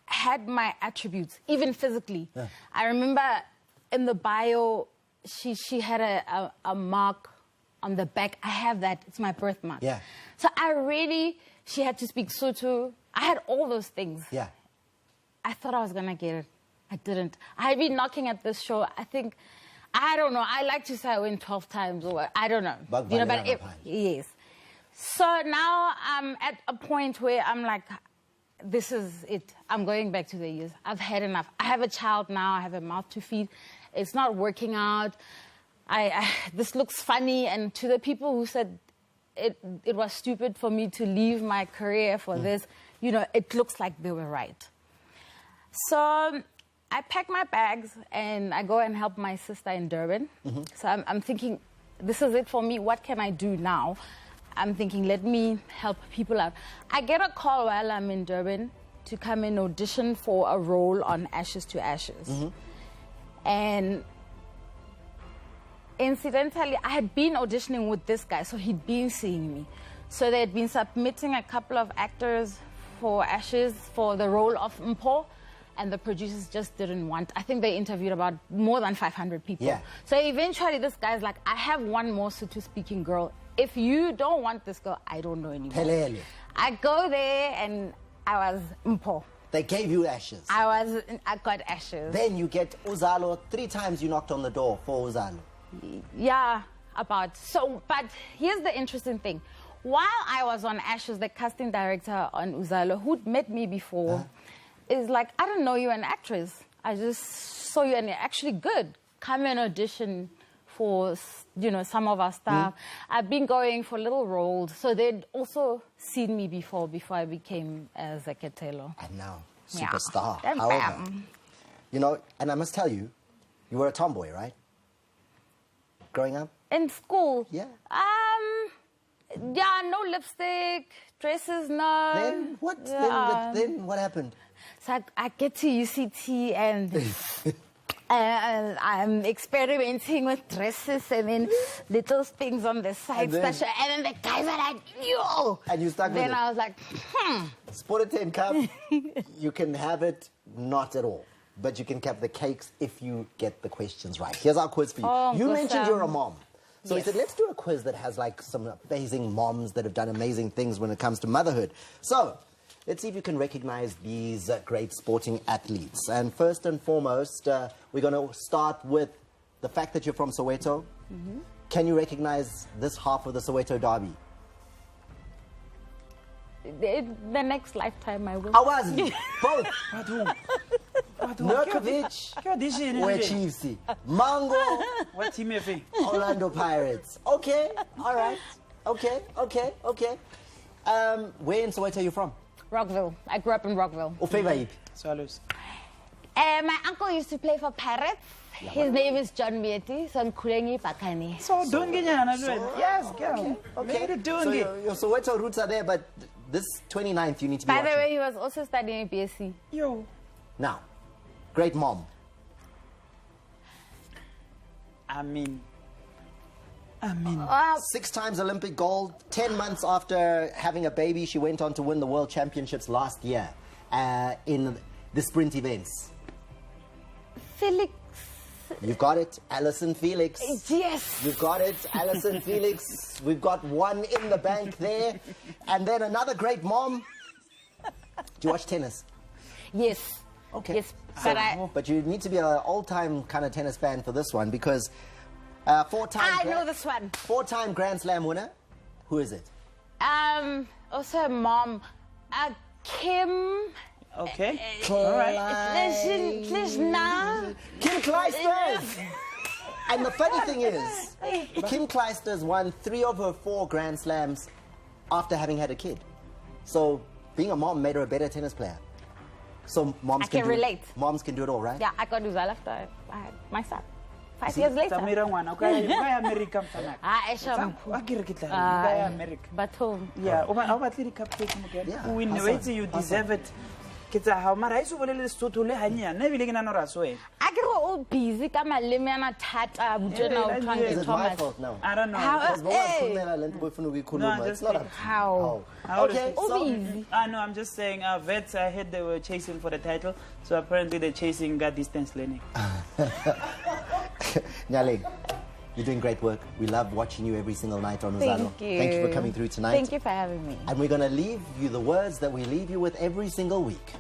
had my attributes, even physically. Yeah. I remember in the bio, she had a mark on the back. I have that. It's my birthmark. Yeah. So she had to speak Sotho. I had all those things. Yeah. I thought I was going to get it. I didn't. I had been knocking at this show, I don't know. I like to say I win 12 times or I don't know. Yes. So now I'm at a point where I'm like, this is it. I'm going back to the years. I've had enough. I have a child now. I have a mouth to feed. It's not working out. This looks funny. And to the people who said it was stupid for me to leave my career for this, you know, it looks like they were right. So I pack my bags and I go and help my sister in Durban. So I'm thinking, this is it for me. What can I do now? I'm thinking, let me help people out. I get a call while I'm in Durban to come and audition for a role on Ashes to Ashes. And incidentally, I had been auditioning with this guy, so he'd been seeing me. So they had been submitting a couple of actors for Ashes for the role of Mpo, and the producers just didn't want. I think they interviewed about more than 500 people. Yeah. So eventually this guy's like, I have one more Sotho-speaking girl. If you don't want this girl, I don't know anymore. Pelele. I go there and I was Mpo. They gave you Ashes. I got Ashes. Then you get Uzalo. 3 times you knocked on the door for Uzalo. Yeah, but here's the interesting thing. While I was on Ashes, the casting director on Uzalo, who'd met me before, is like, I don't know you're an actress. I just saw you and you're actually good. Come and audition for, you know, some of our stuff. I've been going for little roles. So they'd also seen me before I became Zeketelo. And now, superstar. Yeah. However, you know, and I must tell you, you were a tomboy, right? Growing up? In school? Yeah. Yeah, no lipstick, dresses, no. Then what? Then what happened? So I get to UCT and I'm experimenting with dresses and then little things on the side, and then the guys are like, yo! And you stuck with it. Then I was like, Sport 10 Cup, you can have it, not at all. But you can have the cakes if you get the questions right. Here's our quiz for you. You mentioned you're a mom. So I said, let's do a quiz that has like some amazing moms that have done amazing things when it comes to motherhood. So let's see if you can recognize these great sporting athletes. And first and foremost, we're going to start with the fact that you're from Soweto. Can you recognize this half of the Soweto derby? The next lifetime I will. Awazi, both. Nurkovic, we're Chiefs. Mango, what team are you? Orlando Pirates. Okay, all right. Okay. Where in Soweto are you from? Rockville. I grew up in Rockville. Swallows. My uncle used to play for Pirates. His name is John Mieti, so I'm Kulengi Pakani. So, yes, girl. Okay. So your Soweto roots are there, but this 29th you need to be By watching. the way, he was also studying BSc. Yo. Now, great mom. I mean, 6 times Olympic gold. 10 months after having a baby, she went on to win the World Championships last year in the sprint events. Felix. You've got it, Alison Felix. Yes. You've got it, Alison Felix. We've got one in the bank there. And then another great mom. Do you watch tennis? Yes. Okay. Yes, but you need to be an all-time kind of tennis fan for this one, because I know this one. 4-time Grand Slam winner. Who is it? Also her mom, Kim. Okay. All right. Kim Clijsters. And the funny thing is, Kim Clijsters won 3 of her 4 Grand Slams after having had a kid. So being a mom made her a better tennis player. So moms can relate. Moms can do it all, right? Yeah, I got to do that after I had my son. 5 years later. But home. Yeah, you deserve it. I get all busy. I'm a lemon tata. Is it my fault now? I don't know. It's not how. Okay, so no, I'm just saying. Vets, I heard they were chasing for the title, so apparently they're chasing distance learning. Nyaling, you're doing great work. We love watching you every single night on Uzalo. Thank you. Thank you for coming through tonight. Thank you for having me. And we're going to leave you the words that we leave you with every single week.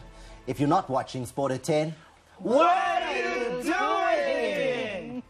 If you're not watching Sport at 10, what are you doing?